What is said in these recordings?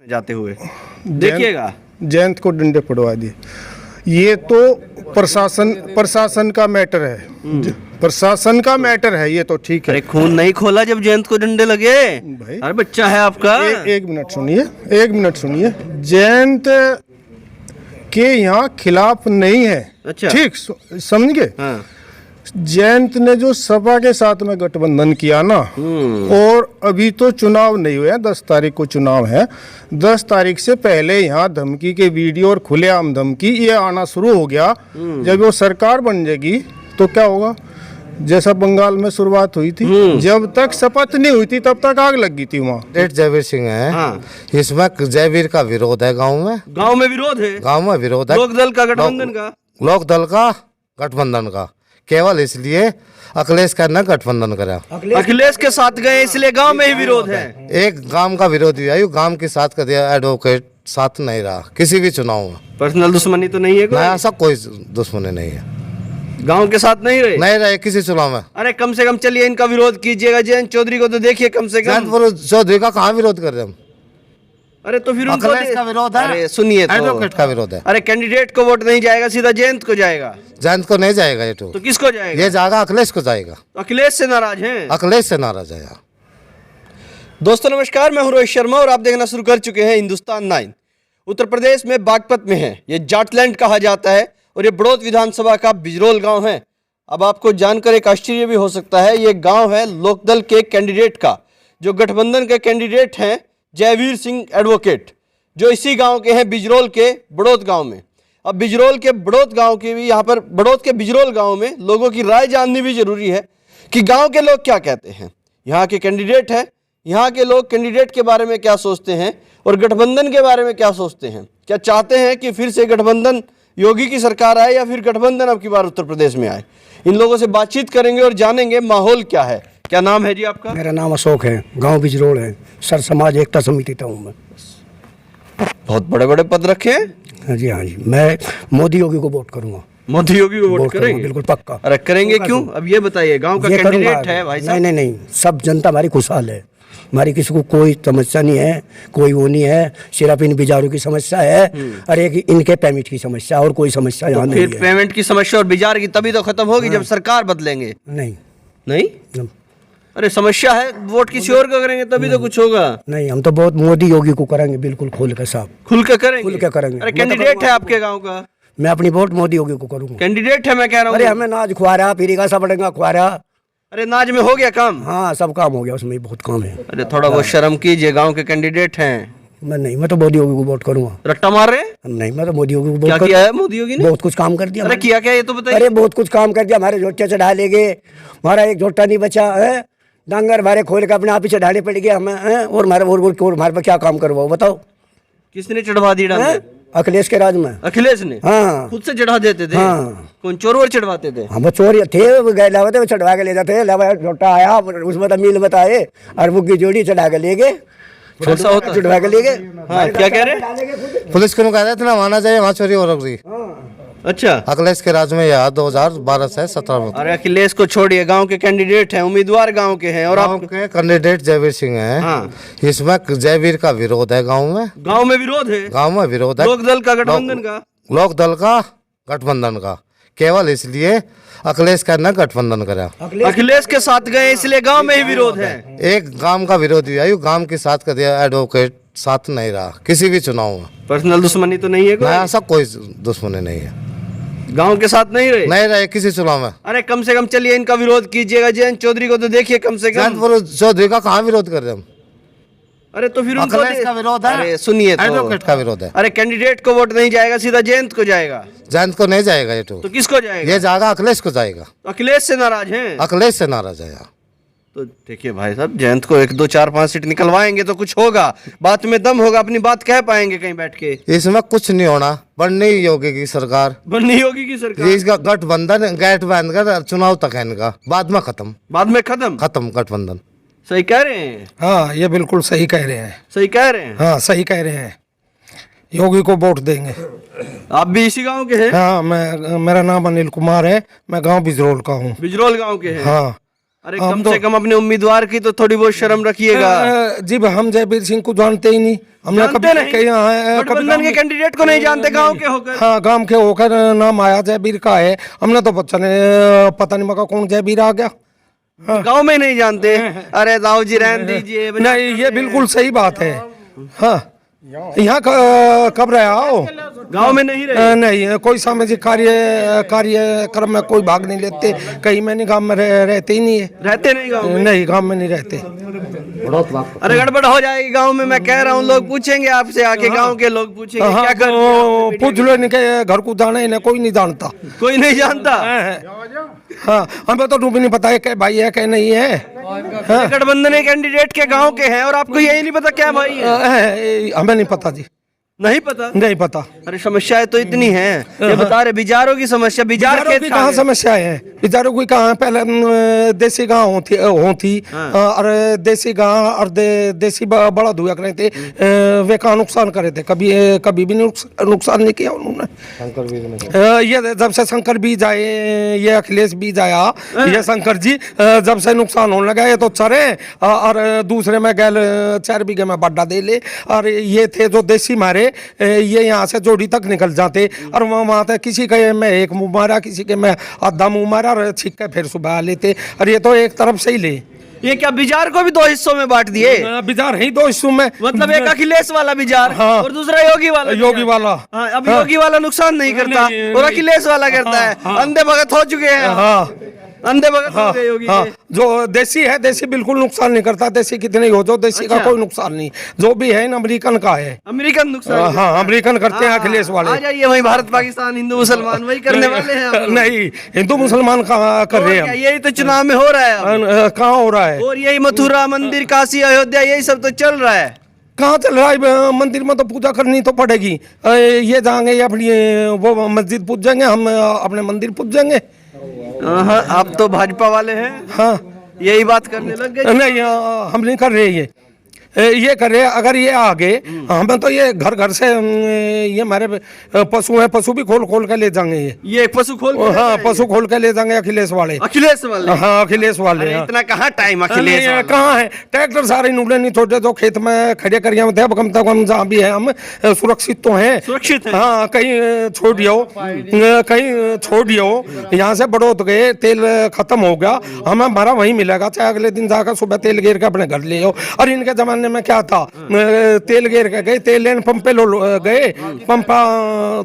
जाते हुए देखिएगा। जयंत को डंडे पड़वा दिए। ये तो प्रशासन का मैटर है, प्रशासन का मैटर है, ये तो ठीक है। अरे खून नहीं खोला जब जयंत को डंडे लगे भाई अरे बच्चा है आपका। एक मिनट सुनिए, जयंत के यहाँ खिलाफ नहीं है। अच्छा। ठीक समझ गए। हाँ। जयंत ने जो सपा के साथ में गठबंधन किया ना, और अभी तो चुनाव नहीं हुए हैं, 10 तारीख को चुनाव है। 10 तारीख से पहले यहाँ धमकी के वीडियो और खुलेआम धमकी ये आना शुरू हो गया। जब वो सरकार बन जाएगी तो क्या होगा, जैसा बंगाल में शुरुआत हुई थी, जब तक शपथ नहीं हुई थी तब तक आग लग गई थी वहाँ। जयवीर सिंह है। हाँ। इसमें जयवीर का विरोध है गाँव में। गांव में विरोध है। गाँव में विरोध है लोकदल का गठबंधन का। लोकदल का गठबंधन का केवल इसलिए अखिलेश का न गठबंधन करा। अखिलेश के साथ गए इसलिए गांव में ही विरोध है। एक गांव का विरोधी आयु गांव के साथ कर दिया, एडवोकेट साथ नहीं रहा किसी भी चुनाव में। पर्सनल दुश्मनी तो नहीं है कोई? ऐसा कोई दुश्मनी नहीं है। गांव के साथ नहीं रहे किसी चुनाव में। अरे कम से कम चलिए इनका विरोध कीजिएगा। जयंत चौधरी को तो देखिए कम से कम। चौधरी का कहाँ विरोध कर रहे हम? अरे तो फिर उनको अखिलेश का विरोध है। अरे सुनिए तो। एडवोकेट का विरोध है। अरे कैंडिडेट को वोट नहीं जाएगा, सीधा जयंत को जाएगा। जयंत को नहीं जाएगा ये तो किसको जाएगा? ये जाएगा अखिलेश को जाएगा। अखिलेश से नाराज हैं? अखिलेश से नाराज है। दोस्तों नमस्कार, मैं हूं रोहित शर्मा और आप देखना शुरू कर चुके हैं हिंदुस्तान 9। उत्तर प्रदेश में बागपत में है, ये जाटलैंड कहा जाता है और ये बड़ौद विधानसभा का बिजरोल गांव है। अब आपको जानकर एक आश्चर्य भी हो सकता है, ये गांव है लोकदल के कैंडिडेट का, जो गठबंधन के कैंडिडेट हैं जयवीर सिंह एडवोकेट, जो इसी गांव के हैं, बिजरोल के बड़ौद गांव में। अब बिजरोल के बड़ौद गांव के भी यहाँ पर बड़ौद के बिजरोल गांव में लोगों की राय जाननी भी जरूरी है कि गांव के लोग क्या कहते हैं। यहाँ के कैंडिडेट हैं, यहाँ के लोग कैंडिडेट के बारे में क्या सोचते हैं और गठबंधन के बारे में क्या सोचते हैं। क्या चाहते हैं कि फिर से गठबंधन योगी की सरकार आए या फिर गठबंधन अब की बार उत्तर प्रदेश में आए। इन लोगों से बातचीत करेंगे और जानेंगे माहौल क्या है। क्या नाम है जी आपका? मेरा नाम अशोक है, गांव बिजरोल है, सर समाज एकता समिति था हूँ मैं। बहुत बड़े बड़े पद रखे हैं। हाँ जी, हाँ जी। मैं मोदी योगी को वोट करूंगा। मोदी योगी को वोट करेंगे? बिल्कुल पक्का। अरे करेंगे क्यों? अब ये बताइए, गांव का कैंडिडेट है भाई साहब। नहीं, सब जनता हमारी खुशहाल है, हमारी किसी को कोई समस्या नहीं है, कोई वो नहीं है। सिर्फ इन बिजारों की समस्या है और एक इनके पेमेंट की समस्या, और कोई समस्या यहाँ नहीं है। फिर पेमेंट की समस्या और बिजार की तभी तो खत्म होगी जब सरकार बदलेंगे। नहीं। अरे समस्या है, वोट किसी और को करेंगे तभी तो कुछ होगा। नहीं, हम तो बहुत मोदी योगी को करेंगे, बिल्कुल खोल के साहब, खुल के करेंगे। अरे कैंडिडेट है आपके गाँव का? मैं अपनी वोट मोदी योगी को करूंगा। कैंडिडेट है मैं कह रहा हूँ। अरे हमें नाज खुआरा, फिर का सबड़ेगा खुआरा। अरे नाज में हो गया काम? हाँ, सब काम हो गया, उसमें बहुत काम है। अरे थोड़ा बहुत शर्म कीजिए, गांव के कैंडिडेट हैं। मैं तो मोदी योगी को वोट करूंगा। रट्टा मार रहे? नहीं, मैं तो मोदी योगी को वोट। क्या किया है मोदी योगी ने? बहुत कुछ काम कर दिया। अरे किया क्या ये तो बताइए। अरे बहुत कुछ काम कर दिया, हमारे झोटे चढ़ा ले गए, हमारा एक झोटा नहीं बचा है, डांगर हमारे खोल के अपने आप ही चढ़ाने पड़ गया हमें, और हमारे पे क्या काम करवाओ बताओ? किसने चढ़वा दी डांगर? अखिलेश के राज में। अखिलेश ने? हाँ, खुद से चढ़ा देते थे? हाँ। कौन चोर वोर चढ़वाते थे? हम चोर थे, वो गए लाते, वो चढ़वा के ले जाते। झोटा आया, उसमें तो मील बताए और वो की जोड़ी चढ़ा के ले गए, चढ़वा के ले गए। हाँ, क्या कह रहे? पुलिस को कह रहे थे ना वहां जाए, वहाँ चोरी हो रही। अच्छा, अखिलेश के राज में यह 2012 से 17 में। अरे अखिलेश को छोड़िए, गांव के कैंडिडेट हैं, उम्मीदवार गांव के हैं। और गाँव के कैंडिडेट जयवीर सिंह है। हाँ। इसमें जयवीर का विरोध है गाँव में। गांव में विरोध है? गाँव में विरोध है लोकदल का गठबंधन का। लोकदल का गठबंधन का केवल इसलिए अखिलेश का न गठबंधन करा। अखिलेश के साथ गए इसलिए गांव में ही विरोध है। एक गांव का विरोधी आयु गांव के साथ कर दिया, एडवोकेट साथ नहीं रहा किसी भी चुनाव में। पर्सनल दुश्मनी तो नहीं है कोई? ऐसा कोई दुश्मनी नहीं है। गांव के साथ नहीं रहे किसी चुनाव में। अरे कम से कम चलिए इनका विरोध कीजिएगा। जयंत चौधरी को तो देखिए कम से कम। चौधरी का कहाँ विरोध कर रहे हम? अरे तो फिर उनको अखिलेश का विरोध है। अरे सुनिए तो। एडवोकेट का विरोध है। अरे कैंडिडेट को वोट नहीं जाएगा, सीधा जयंत को जाएगा। जयंत को नहीं जाएगा ये तो किसको जाएगा? ये जाएगा अखिलेश को जाएगा। अखिलेश से नाराज हैं? अखिलेश से नाराज है। तो देखिए भाई साहब, जयंत को 1 2 4 5 सीट निकलवाएंगे तो कुछ होगा, बात में दम होगा, अपनी बात कह पाएंगे कहीं बैठ के। इसमें कुछ नहीं होना, बननी योगी की सरकार, बननी योगी की सरकार। इसका गठबंधन गेट बंद कर चुनाव तक है इनका, बाद में खत्म गठबंधन। सही कह रहे हैं? हाँ, ये बिल्कुल सही कह रहे हैं। सही कह रहे हैं? हाँ, सही कह रहे हैं। योगी को वोट देंगे। आप भी इसी गांव के हैं? हाँ, मेरा नाम अनिल कुमार है, मैं गांव बिजरोल का हूँ। बिजरोल गांव के हैं? हाँ। अरे कम से कम अपने उम्मीदवार की तो थोड़ी बहुत शर्म रखिएगा। जी हम जयवीर सिंह को जानते ही नहीं, हमने जानते कभी नहीं? कहीं गठबंधन के कैंडिडेट को नहीं जानते गांव के होकर? हाँ गांव के होकर नाम आया जयवीर का है, हमने तो पता नहीं मगा कौन जयवीर आ गया। गांव में नहीं जानते? अरे दाऊ जी रहने दीजिए। नहीं ये बिल्कुल सही बात है। हाँ यहाँ कब रहे आओ? गांव में नहीं रहे? नहीं कोई सामाजिक कार्यक्रम में कोई भाग नहीं लेते, कहीं मैंने गांव में रहते ही नहीं है। रहते नहीं गांव में? नहीं गांव में नहीं रहते। अरे गड़बड़ हो जाएगी गांव में, मैं कह रहा हूँ। लोग पूछेंगे आपसे आके, गांव के लोग पूछेंगे क्या कर रहे हो? पूछ लो इनके घर को जाना, इन्हें कोई नहीं जानता। कोई नहीं जानता? हाँ हमें तो भी नहीं पता है क्या भाई है क्या नहीं है। हाँ। गठबंधन कैंडिडेट के गांव के हैं और आपको यही नहीं पता क्या भाई है? हमें नहीं पता जी, नहीं पता? नहीं पता। अरे समस्याएं तो इतनी हैं, ये बता रहे बिजारों की समस्या। बिजार की कहाँ समस्या है? बिजारों की कहाँ? पहले देसी गांव होती और देसी गांव और देसी बड़ा धुआ करे थे, वे कहाँ नुकसान करे थे? कभी भी नुकसान नहीं किया उन्होंने। ये जब से शंकर बीज आए, ये अखिलेश बीज आया, ये शंकर जी जब से नुकसान होने लगा, ये तो चरे और दूसरे में गैल 4 बीघे में बड्डा दे ले, और ये थे जो देसी मारे, ये यहाँ से जोड़ी तक निकल जाते और वहाँ तक किसी के में एक मुँह मारा, किसी के में आधा मुँह मारा और छिक के फिर सुबह लेते। और ये तो एक तरफ से ही ले। ये क्या बिजार को भी 2 हिस्सों में बांट दिए? बिजार है 2 हिस्सों में, मतलब एक अखिलेश वाला बिजार। हाँ। और दूसरा योगी वाला। हाँ, अब योगी वाला नुकसान नहीं करता और अखिलेश वाला करता है। अंधे भगत हो चुके हैं। हाँ अंधे भगत हो गए योगी। हाँ, जो देसी है, देसी बिल्कुल नुकसान नहीं करता। देसी कितने हो जो, देसी का कोई नुकसान नहीं। जो भी है ना अमेरिकन का है। अमेरिकन नुकसान? हाँ अमेरिकन करते हैं अखिलेश वाले। आ जाइए वही भारत पाकिस्तान हिंदू मुसलमान वही करने वाले हैं। नहीं हिंदू मुसलमान कहाँ कर रहे हैं? यही तो चुनाव में हो रहा है। कहाँ हो रहा है? और यही मथुरा मंदिर, काशी, अयोध्या, यही सब तो चल रहा है। कहाँ चल रहा है? मंदिर में तो पूजा करनी तो पड़ेगी। ये जाएंगे अपनी वो मस्जिद पूज जाएंगे, हम अपने मंदिर पूज जाएंगे। आप तो भाजपा वाले हैं। हाँ यही बात करने लग गए? नहीं हम नहीं कर रहे ये कर रहे। अगर ये आगे हमें तो ये घर से ये हमारे पशु हैं, पशु भी खोल के ले जाएंगे। ये पशु खोल? हाँ पशु खोल के ले जाएंगे अखिलेश वाले। हाँ अखिलेश वाले। इतना कहाँ टाइम अखिलेश कहाँ है? ट्रैक्टर सारे नुकड़े नहीं छोटे जो खेत में खड़े कर कम तक हम जहाँ भी है हम सुरक्षित तो हैं। सुरक्षित है? हाँ कहीं छोड़ दियो यहाँ से बढ़ोत गए, तेल खत्म हो गया, हमें हमारा वहीं मिलेगा, चाहे अगले दिन जाकर सुबह तेल गिर के अपने घर ले आओ। और इनके जमाने में क्या था? तेल गिर के गए, तेल लेने पंप पे गए, पंप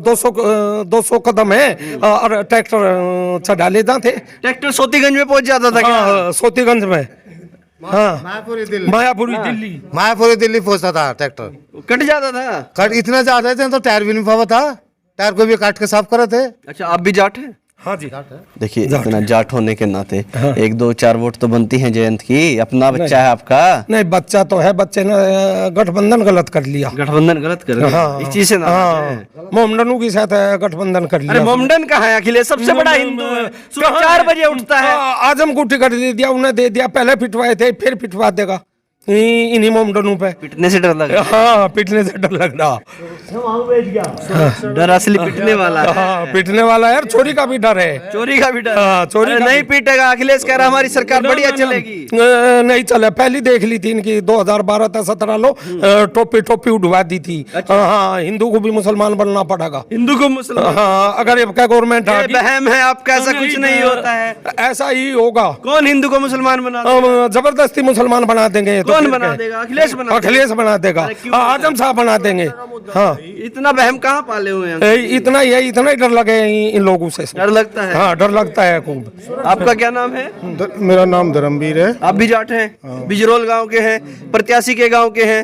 200 कदम है और ट्रैक्टर चढ़ा ले जाते। ट्रैक्टर सोतीगंज में पहुंच जाता था? हाँ सोतीगंज में। हाँ मायापुरी दिल्ली पहुंचता था ट्रैक्टर। कट जाता था? कट इतना ज्यादा थे तो टायर भी नहीं पावा था, टायर को भी काट के साफ करे थे। अच्छा आप भी जाट हैं? हाँ जी देखिए इतना जाट होने के नाते 1, 2, 4 वोट तो बनती हैं जयंत की। अपना बच्चा है आपका? नहीं बच्चा तो है, बच्चे ने गठबंधन गलत कर लिया। गठबंधन गलत कर लिया? हाँ, इस चीज से मोमडनों के साथ गठबंधन कर लिया। अरे मोमडन कहाँ है? अखिलेश सबसे बड़ा हिंदू है, सुबह 4 बजे उठता है। आजम को टिकट दे दिया, उन्हें दे दिया, पहले पिटवाए थे फिर पिटवा देगा इन्हीं मोमडनों पे। पिटने से डर लग रहा? हाँ पिटने से डर लग रहा। डर असली पिटने वाला है। हाँ पिटने वाला यार, चोरी का भी डर है। चोरी का भी डर? हाँ चोरी नहीं पीटेगा। अखिलेश कह रहा हमारी सरकार बढ़िया चलेगी। नहीं चले, पहली देख ली थी इनकी 2012-17 लो टोपी उड़वा दी थी। हाँ हिंदू को भी मुसलमान बनना पड़ेगा। हिंदू को मुसलमान? हाँ अगर आपका गवर्नमेंट बहम है आपका, ऐसा कुछ नहीं होता है। ऐसा ही होगा। कौन हिंदू को मुसलमान बना? जबरदस्ती मुसलमान बना देंगे। कौन बना देगा? अखिलेश बना देगा, आजम साहब बना देंगे। हाँ इतना बहम कहाँ पाले हुए हैं? इतना ही डर लगे इन लोगों से। डर लगता है? हाँ डर लगता है खूब। आपका क्या नाम है? मेरा नाम धर्मवीर है। आप भी जाट हैं? बिजरोल गांव के हैं, प्रत्याशी के गांव के हैं।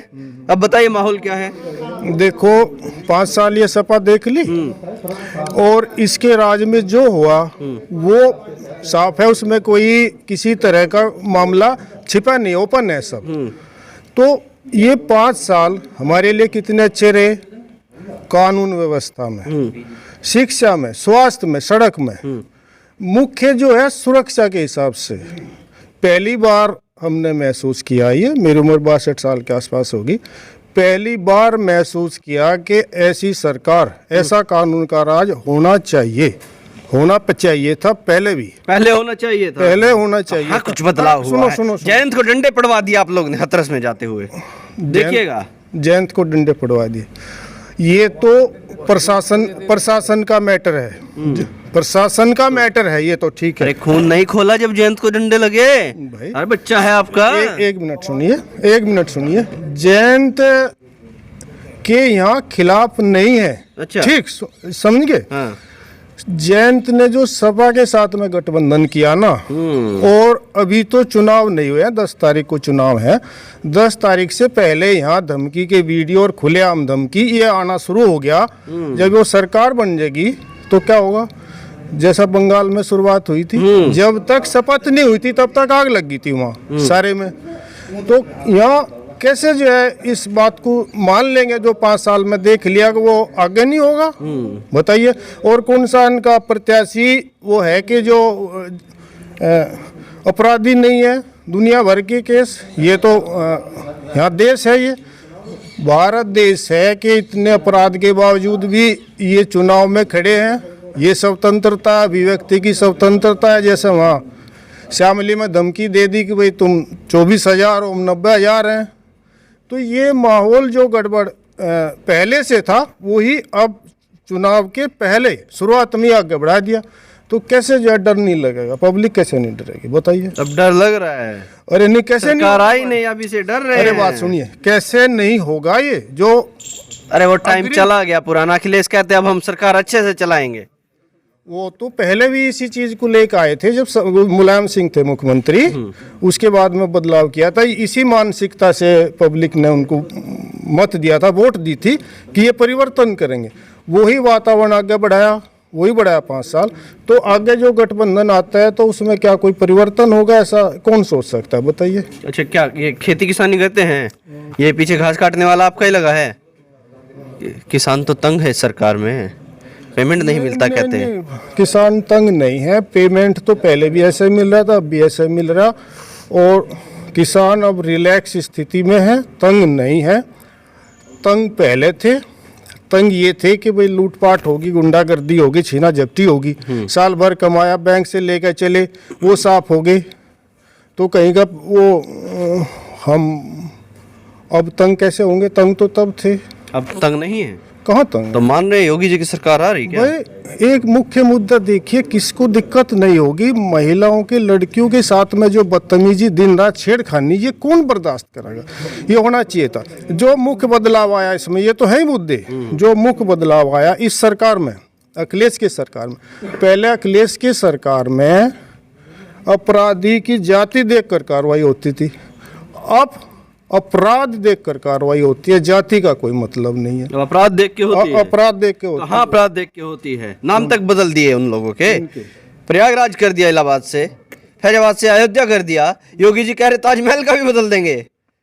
अब बताइए माहौल क्या है? देखो 5 साल ये सपा देख ली और इसके राज में जो हुआ वो साफ है, उसमें कोई किसी तरह का मामला छिपा नहीं, ओपन है सब। तो ये 5 साल हमारे लिए कितने अच्छे रहे, कानून व्यवस्था में, शिक्षा में, स्वास्थ्य में, सड़क में। मुख्य जो है सुरक्षा के हिसाब से पहली बार हमने महसूस किया, ये मेरी उम्र 62 साल के आसपास होगी, पहली बार महसूस किया कि ऐसी सरकार, ऐसा कानून का राज होना चाहिए। होना चाहिए था पहले भी, पहले होना चाहिए था। पहले होना चाहिए हाँ, था। कुछ बदलाव हुआ सुनो है। सुनो सुनो, जयंत को डंडे पड़वा दिया आप लोग ने हाथरस में जाते हुए, देखिएगा। जयंत को डंडे पड़वा दिए। ये तो प्रशासन का मैटर है, प्रशासन का मैटर है, ये तो ठीक है। अरे खून नहीं खोला जब जयंत को डंडे लगे? भाई अरे बच्चा है आपका। एक मिनट सुनिए, एक मिनट सुनिए। जयंत के यहाँ खिलाफ नहीं है, अच्छा। ठीक समझ गए। हाँ। जयंत ने जो सपा के साथ में गठबंधन किया ना, और अभी तो चुनाव नहीं हुए हैं, 10 तारीख को चुनाव है। 10 तारीख से पहले यहाँ धमकी के वीडियो और खुलेआम धमकी ये आना शुरू हो गया। जब वो सरकार बन जाएगी तो क्या होगा, जैसा बंगाल में शुरुआत हुई थी, जब तक शपथ नहीं हुई थी तब तक आग लग गई थी वहाँ सारे में। तो यहाँ कैसे जो है इस बात को मान लेंगे जो 5 साल में देख लिया कि वो आगे नहीं होगा, बताइए। और कौन सा इनका प्रत्याशी वो है कि जो अपराधी नहीं है, दुनिया भर के केस, ये तो यहाँ देश है, ये भारत देश है कि इतने अपराध के बावजूद भी ये चुनाव में खड़े हैं। ये स्वतंत्रता, अभिव्यक्ति की स्वतंत्रता है। जैसे वहाँ श्यामली में धमकी दे दी कि भाई तुम 24,000 हो, 90,000 हैं। तो ये माहौल जो गड़बड़ पहले से था वही अब चुनाव के पहले शुरुआत में आगे बढ़ा दिया। तो कैसे जो है डर नहीं लगेगा, पब्लिक कैसे नहीं डरेगी, बताइए। अब डर लग रहा है। अरे नहीं, कैसे नहीं, सरकार आई नहीं, अभी से डर रहे अरे हैं। बात सुनिए, कैसे नहीं होगा ये जो। अरे वो टाइम चला गया पुराना। अखिलेश कहते अब हम सरकार अच्छे से चलाएंगे। वो तो पहले भी इसी चीज को लेकर आए थे जब मुलायम सिंह थे मुख्यमंत्री, उसके बाद में बदलाव किया था। इसी मानसिकता से पब्लिक ने उनको मत दिया था, वोट दी थी कि ये परिवर्तन करेंगे। वही वातावरण आगे बढ़ाया, वही बढ़ाया 5 साल। तो आगे जो गठबंधन आता है तो उसमें क्या कोई परिवर्तन होगा, ऐसा कौन सोच सकता है, बताइए। अच्छा, क्या ये खेती किसानी करते हैं? ये पीछे घास काटने वाला आपका ही लगा है? किसान तो तंग है सरकार में, पेमेंट नहीं मिलता कहते हैं। किसान तंग नहीं है, पेमेंट तो पहले भी ऐसे मिल रहा था, अब भी ऐसे मिल रहा। और किसान अब रिलैक्स स्थिति में है, तंग नहीं है। तंग पहले थे, तंग ये थे कि भाई लूटपाट होगी, गुंडागर्दी होगी, छीना झपटी होगी। साल भर कमाया, बैंक से लेकर चले, वो साफ हो गए। तो कहीं का वो हम अब तंग कैसे होंगे? तंग तो तब थे, अब तंग नहीं है। कहाँ तंग? तो मान रहे योगी जी की सरकार आ रही क्या? भाई एक मुख्य मुद्दा देखिए, किसको दिक्कत नहीं होगी? महिलाओं के, लड़कियों के साथ में जो बदतमीजी, दिन रात छेड़खानी, ये कौन बर्दाश्त करेगा? ये होना चाहिए था। जो मुख्य बदलाव आया इसमें, ये तो है ही मुद्दे। जो मुख्य बदलाव आया इस सरकार में, अखिलेश की सरकार में, पहले अखिलेश की सरकार में अपराधी की जाति देखकर कार्रवाई होती थी, अब अपराध देखकर कार्रवाई होती है। जाति का कोई मतलब नहीं है। तो अपराध देख के होती है। अपराध देख के होती है। हाँ, अपराध देख के होती है। नाम तक बदल दिए उन लोगों के। प्रयागराज कर दिया इलाहाबाद से, फैजाबाद से अयोध्या कर दिया। योगी जी कह रहे ताजमहल का भी बदल देंगे।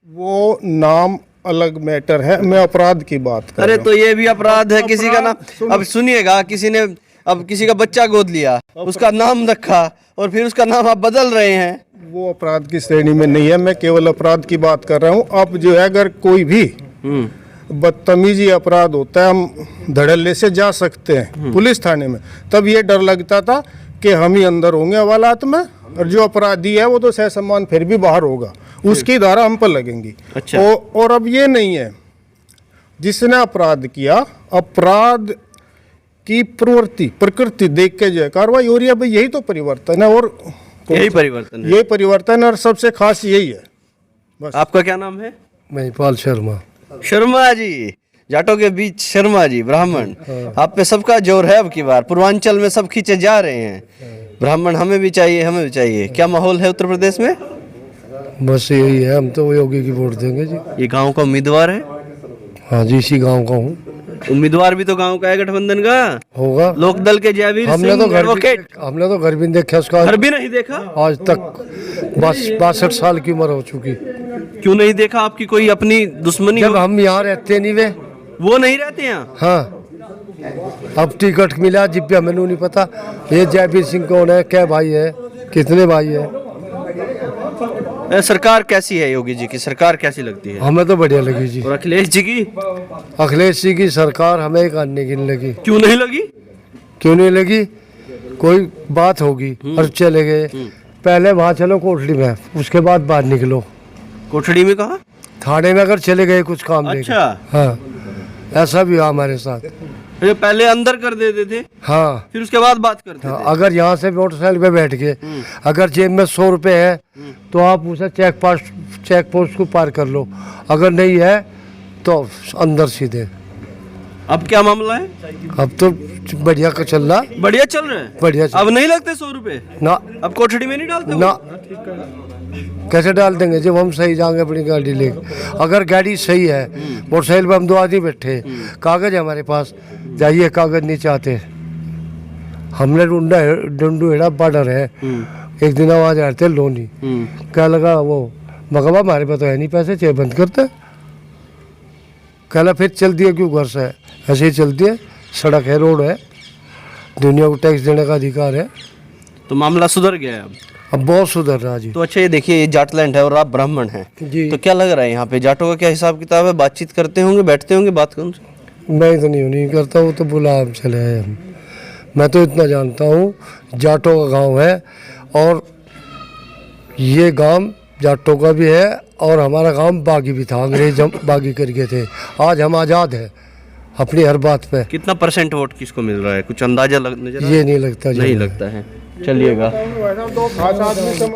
वो नाम अलग मैटर है, मैं अपराध की बात कर अरे रहा तो ये भी अपराध है। किसी का नाम, अब सुनिएगा, किसी ने अब किसी का बच्चा गोद लिया, उसका नाम रखा और फिर उसका नाम आप बदल रहे हैं। वो अपराध की श्रेणी में नहीं है, मैं केवल अपराध की बात कर रहा हूँ। अब जो है अगर कोई भी बदतमीजी अपराध होता है, हम धड़ल्ले से जा सकते हैं पुलिस थाने में। तब ये डर लगता था कि हम ही अंदर होंगे हवालात में, और जो अपराधी है वो तो सह सम्मान फिर भी बाहर होगा, उसकी धारा हम पर लगेंगी। अच्छा। और अब ये नहीं है, जिसने अपराध किया, अपराध की प्रकृति देख के जो है कार्रवाई हो रही है। भाई यही तो परिवर्तन है, और यही परिवर्तन है। ये परिवर्तन है, और सबसे खास यही है। बस। आपका क्या नाम है? महिपाल शर्मा। शर्मा जी, जाटों के बीच शर्मा जी, ब्राह्मण। आप पे सबका जोर है अब की बार। पूर्वांचल में सब खींचे जा रहे हैं, ब्राह्मण हमें भी चाहिए, हमें भी चाहिए। क्या माहौल है उत्तर प्रदेश में? बस यही है, हम तो योगी की वोट देंगे जी। ये गांव का उम्मीदवार है? हाँ जी, इसी गांव का हूँ। उम्मीदवार भी तो गांव का है गठबंधन का, होगा। लोकदल के जयवीर हमने सिंह तो एडवोकेट। हमने तो घर भी नहीं देखा उसका, घर भी नहीं देखा आज तक। 62 साल की उम्र हो चुकी। क्यों नहीं देखा? आपकी कोई अपनी दुश्मनी जब हो? हम यहाँ रहते नहीं वे, वो नहीं रहते यहाँ? हाँ। अब टिकट मिला जिप्या, मैंने नहीं पता ये जयवीर सिंह कौन है, क्या भाई है, कितने भाई है। सरकार कैसी है? योगी जी की सरकार कैसी लगती है? हमें तो बढ़िया लगी जी। और अखिलेश जी की? अखिलेश जी की सरकार हमें करने की नहीं लगी। क्यों नहीं लगी? क्यों नहीं लगी? कोई बात होगी और चले गए, पहले वहाँ चलो कोठड़ी में, उसके बाद बाहर निकलो। कोठड़ी में कहा? थाने में अगर चले गए कुछ काम लेके। अच्छा। हाँ, ऐसा भी हुआ हमारे साथ। ये पहले अंदर कर देते थे, हाँ, फिर उसके बाद बात करते हाँ, थे। अगर यहाँ से मोटरसाइकिल पे बैठ के अगर जेब में 100 रुपए है तो आप उसे चेक पोस्ट को पार कर लो, अगर नहीं है तो अंदर सीधे। अब क्या मामला है? अब तो बढ़िया का चल रहा, बढ़िया चल रहा है। बढ़िया चल अब नहीं लगते 100 रुपए? ना अब कोठड़ी में नहीं डालते ना, वो? कैसे डाल देंगे जब हम सही जाएंगे अपनी गाड़ी लेके। अगर गाड़ी सही है, मोटरसाइकिल पे हम 2 आदमी बैठे, कागज है हमारे पास, जाइए कागज नहीं चाहते, हमने डंडू हेड़ा बॉर्डर है। एक दिन आवाज आ रहे थे लोनी, क्या लगा वो मगबा हमारे पास तो है नहीं पैसे, चाहे बंद करते। कहला फिर चल दिए क्यों घर से? ऐसे ही चल दिए, सड़क है, रोड है, दुनिया को टैक्स देने का अधिकार है। तो मामला सुधर गया है अब बहुत सुधर रहा जी। तो अच्छा, ये देखिए, ये जाटलैंड है और आप ब्राह्मण हैं, जी। तो क्या लग रहा है यहाँ पे जाटों का क्या हिसाब किताब है? बातचीत करते होंगे, बैठते होंगे, बात करूँ? मैं तो नहीं करता, वो तो बुला हम चले आए हम। मैं तो इतना जानता हूँ, जाटों का गांव है और ये गांव जाटों का भी है और हमारा गांव बागी भी था, अंग्रेज हम बागी करके थे। आज हम आज़ाद हैं अपनी हर बात पे। कितना % वोट किसको मिल रहा है? कुछ अंदाजा नजर ये नहीं लगता जी, नहीं लगता है। चलिएगा।